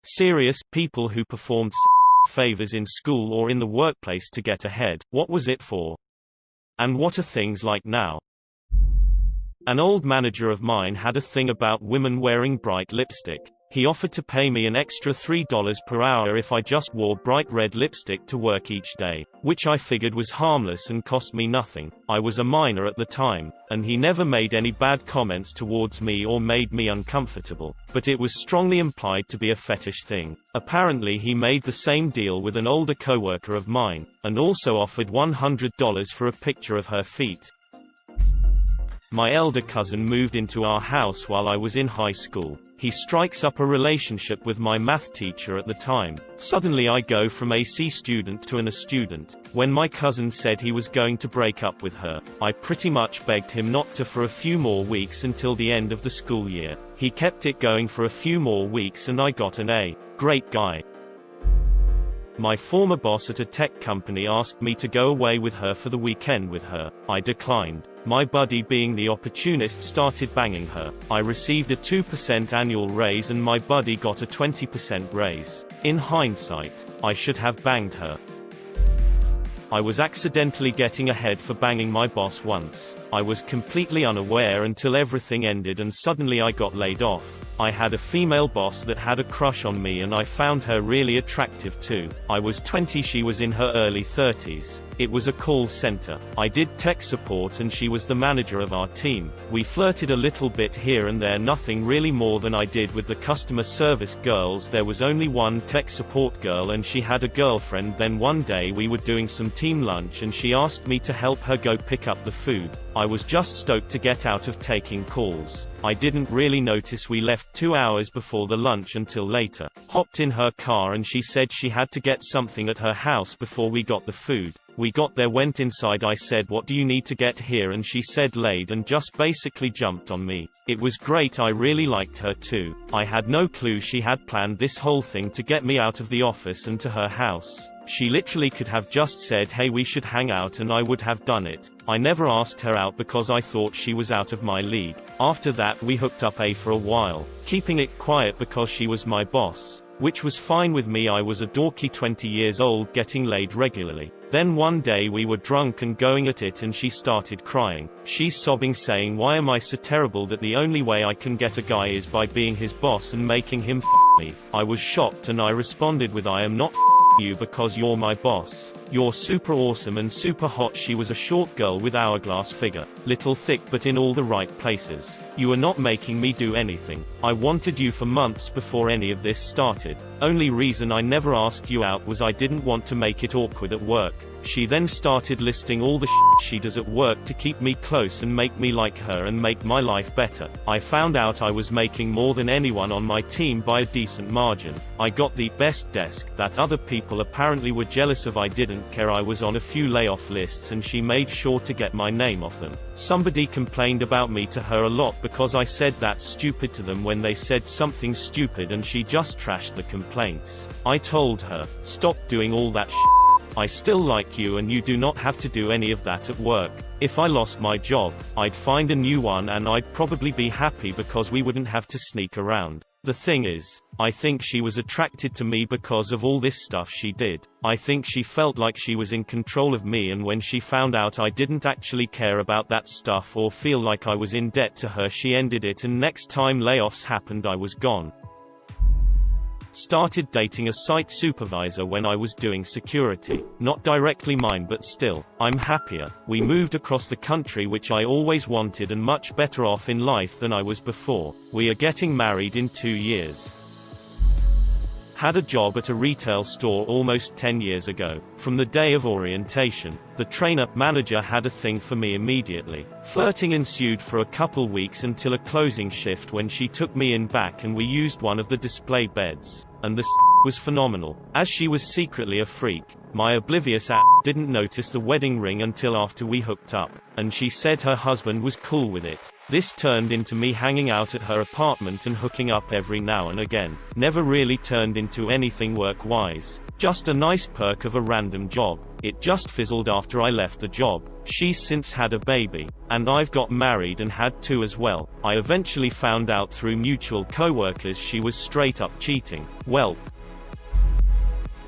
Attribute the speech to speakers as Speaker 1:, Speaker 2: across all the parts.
Speaker 1: Serious, people who performed favors in school or in the workplace to get ahead. What was it for? And what are things like now? An old manager of mine had a thing about women wearing bright lipstick. He offered to pay me an extra $3 per hour if I just wore bright red lipstick to work each day, which I figured was harmless and cost me nothing. I was a minor at the time, and he never made any bad comments towards me or made me uncomfortable, but it was strongly implied to be a fetish thing. Apparently he made the same deal with an older coworker of mine, and also offered $100 for a picture of her feet. My elder cousin moved into our house while I was in high school. He strikes up a relationship with my math teacher at the time. Suddenly I go from a C student to an A student. When my cousin said he was going to break up with her, I pretty much begged him not to for a few more weeks until the end of the school year. He kept it going for a few more weeks and I got an A. Great guy. My former boss at a tech company asked me to go away with her for the weekend with her. I declined. My buddy, being the opportunist, started banging her. I received a 2% annual raise and my buddy got a 20% raise. In hindsight, I should have banged her. I was accidentally getting ahead for banging my boss once. I was completely unaware until everything ended and suddenly I got laid off. I had a female boss that had a crush on me and I found her really attractive too. I was 20, she was in her early 30s. It was a call center. I did tech support and she was the manager of our team. We flirted a little bit here and there, nothing really more than I did with the customer service girls. There was only one tech support girl and she had a girlfriend. Then one day we were doing some team lunch and she asked me to help her go pick up the food. I was just stoked to get out of taking calls. I didn't really notice we left 2 hours before the lunch until later. Hopped in her car and she said she had to get something at her house before we got the food. We got there, went inside, I said, "What do you need to get here?" and she said laid and just basically jumped on me. It was great, I really liked her too. I had no clue she had planned this whole thing to get me out of the office and to her house. She literally could have just said, "Hey, we should hang out," and I would have done it. I never asked her out because I thought she was out of my league. After that we hooked up for a while, keeping it quiet because she was my boss, which was fine with me. I was a dorky 20 years old getting laid regularly. Then one day we were drunk and going at it and she started crying. She's sobbing, saying, "Why am I so terrible that the only way I can get a guy is by being his boss and making him me?" I was shocked and I responded with, "I am not you because you're my boss. You're super awesome and super hot." She was a short girl with hourglass figure, little thick but in all the right places. "You are not making me do anything. I wanted you for months before any of this started. Only reason I never asked you out was I didn't want to make it awkward at work." She then started listing all the shit she does at work to keep me close and make me like her and make my life better. I found out I was making more than anyone on my team by a decent margin. I got the best desk that other people apparently were jealous of. I didn't care. I was on a few layoff lists and she made sure to get my name off them. Somebody complained about me to her a lot because I said "that's stupid" to them when they said something stupid, and she just trashed the complaints. I told her, "Stop doing all that shit. I still like you and you do not have to do any of that at work." If I lost my job, I'd find a new one and I'd probably be happy because we wouldn't have to sneak around. The thing is, I think she was attracted to me because of all this stuff she did. I think she felt like she was in control of me, and when she found out I didn't actually care about that stuff or feel like I was in debt to her, she ended it, and next time layoffs happened I was gone. Started dating a site supervisor when I was doing security. Not directly mine, but still, I'm happier. We moved across the country, which I always wanted, and much better off in life than I was before. We are getting married in 2 years. Had a job at a retail store almost 10 years ago. From the day of orientation, the trainer-manager had a thing for me immediately. Flirting ensued for a couple weeks until a closing shift when she took me in back and we used one of the display beds. And the was phenomenal. As she was secretly a freak, my oblivious didn't notice the wedding ring until after we hooked up, and she said her husband was cool with it. This turned into me hanging out at her apartment and hooking up every now and again. Never really turned into anything work-wise. just a nice perk of a random job. It just fizzled after I left the job. She's since had a baby. And I've got married and had two as well. I eventually found out through mutual co-workers she was straight up cheating. Welp.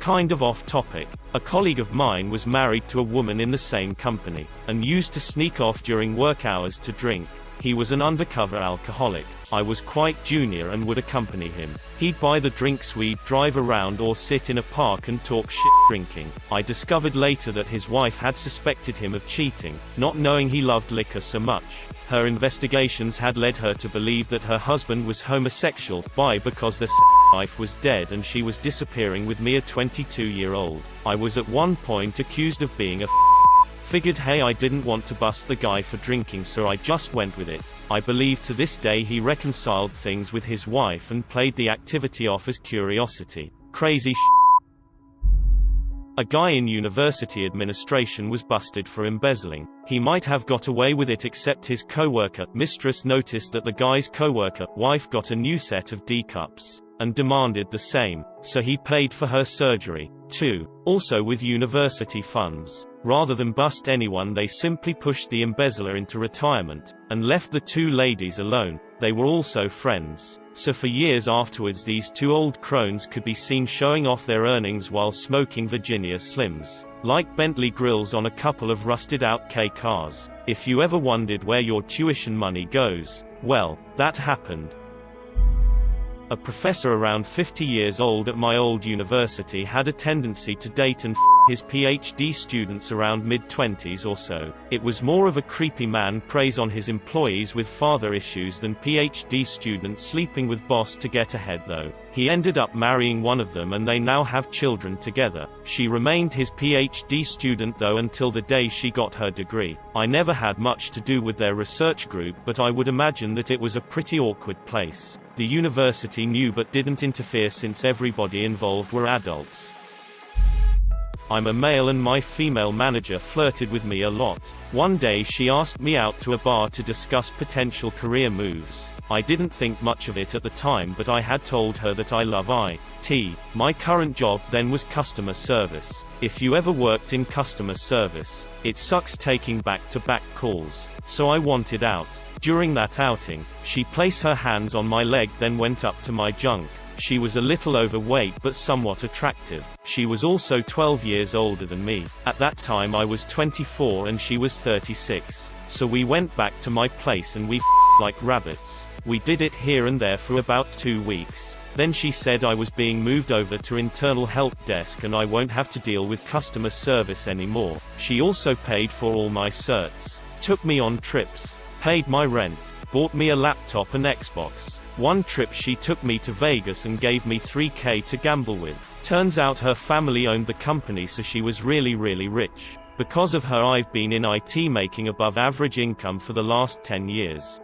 Speaker 1: Kind of off topic. A colleague of mine was married to a woman in the same company, and used to sneak off during work hours to drink. He was an undercover alcoholic. I was quite junior and would accompany him. He'd buy the drinks, we'd drive around or sit in a park and talk shit drinking. I discovered later that his wife had suspected him of cheating, not knowing he loved liquor so much. Her investigations had led her to believe that her husband was homosexual, why? Because their wife was dead and she was disappearing with me, a 22-year-old. I was at one point accused of being a figured hey, I didn't want to bust the guy for drinking, so I just went with it. I believe to this day he reconciled things with his wife and played the activity off as curiosity. Crazy A guy in university administration was busted for embezzling. He might have got away with it except his co-worker, mistress, noticed that the guy's co-worker, wife, got a new set of D cups, and demanded the same, so he paid for her surgery, too. Also with university funds. Rather than bust anyone, they simply pushed the embezzler into retirement, and left the two ladies alone. They were also friends. So for years afterwards these two old crones could be seen showing off their earnings while smoking Virginia Slims, like Bentley grills on a couple of rusted-out K cars. If you ever wondered where your tuition money goes, well, that happened. A professor around 50 years old at my old university had a tendency to date and his PhD students around mid-20s or so. It was more of a creepy man preys on his employees with father issues than PhD students sleeping with boss to get ahead though. He ended up marrying one of them and they now have children together. She remained his PhD student though until the day she got her degree. I never had much to do with their research group, but I would imagine that it was a pretty awkward place. The university knew but didn't interfere since everybody involved were adults. I'm a male and my female manager flirted with me a lot. One day she asked me out to a bar to discuss potential career moves. I didn't think much of it at the time, but I had told her that I love IT. My current job then was customer service. If you ever worked in customer service, it sucks taking back-to-back calls. So I wanted out. During that outing, she placed her hands on my leg then went up to my junk. She was a little overweight but somewhat attractive. She was also 12 years older than me. At that time I was 24 and she was 36. So we went back to my place and we like rabbits. We did it here and there for about 2 weeks. Then she said I was being moved over to internal help desk and I won't have to deal with customer service anymore. She also paid for all my certs, took me on trips, paid my rent, bought me a laptop and Xbox. One trip she took me to Vegas and gave me $3,000 to gamble with. Turns out her family owned the company, so she was really rich. Because of her I've been in IT making above average income for the last 10 years.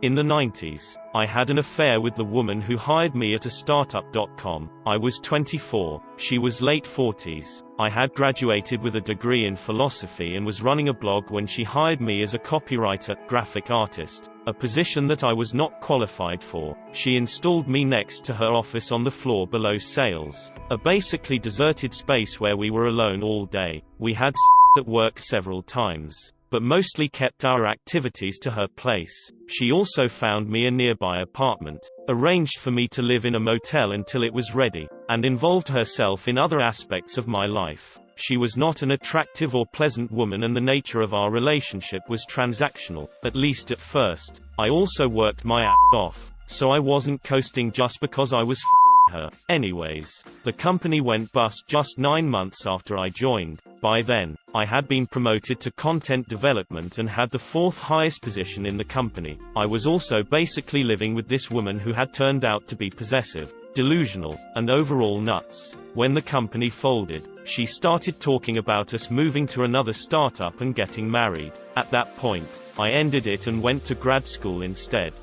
Speaker 1: In the 90s, I had an affair with the woman who hired me at a startup.com. I was 24, she was late 40s. I had graduated with a degree in philosophy and was running a blog when she hired me as a copywriter, graphic artist, a position that I was not qualified for. She installed me next to her office on the floor below sales, a basically deserted space where we were alone all day. We had at work several times, but mostly kept our activities to her place. She also found me a nearby apartment, arranged for me to live in a motel until it was ready, and involved herself in other aspects of my life. She was not an attractive or pleasant woman and the nature of our relationship was transactional, at least at first. I also worked my ass off, so I wasn't coasting just because I was her. Anyways, the company went bust just 9 months after I joined. By then, I had been promoted to content development and had the 4th highest position in the company. I was also basically living with this woman who had turned out to be possessive, delusional, and overall nuts. When the company folded, she started talking about us moving to another startup and getting married. At that point, I ended it and went to grad school instead.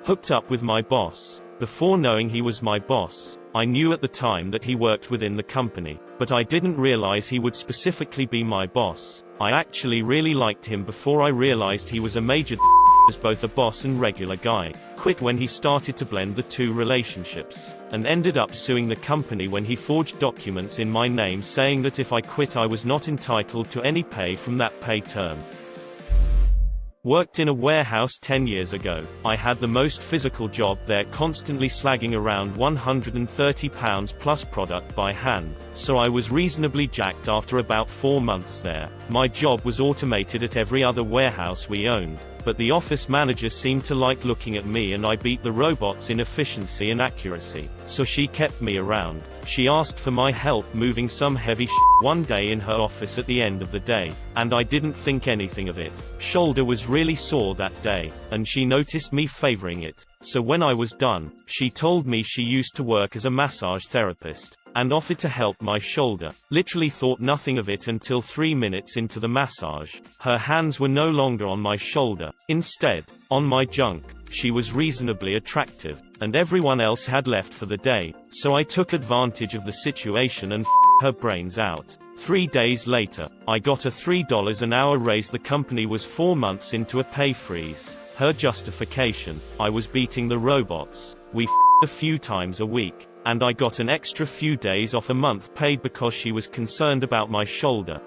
Speaker 1: Hooked up with my boss. Before knowing he was my boss, I knew at the time that he worked within the company, but I didn't realize he would specifically be my boss. I actually really liked him before I realized he was a major as both a boss and regular guy. Quit when he started to blend the two relationships, and ended up suing the company when he forged documents in my name saying that if I quit I was not entitled to any pay from that pay term. Worked in a warehouse 10 years ago. I had the most physical job there, constantly slagging around 130 pounds plus product by hand, so I was reasonably jacked after about 4 months there. My job was automated at every other warehouse we owned, but the office manager seemed to like looking at me and I beat the robots in efficiency and accuracy, so she kept me around. She asked for my help moving some heavy shit one day in her office at the end of the day, and I didn't think anything of it. Shoulder was really sore that day, and she noticed me favoring it. So when I was done, she told me she used to work as a massage therapist, and offered to help my shoulder. Literally thought nothing of it until 3 minutes into the massage. Her hands were no longer on my shoulder, instead, on my junk. She was reasonably attractive, and everyone else had left for the day, so I took advantage of the situation and her brains out. 3 days later, I got a $3 an hour raise. The company was 4 months into a pay freeze. Her justification: I was beating the robots. We a few times a week, and I got an extra few days off a month paid because she was concerned about my shoulder.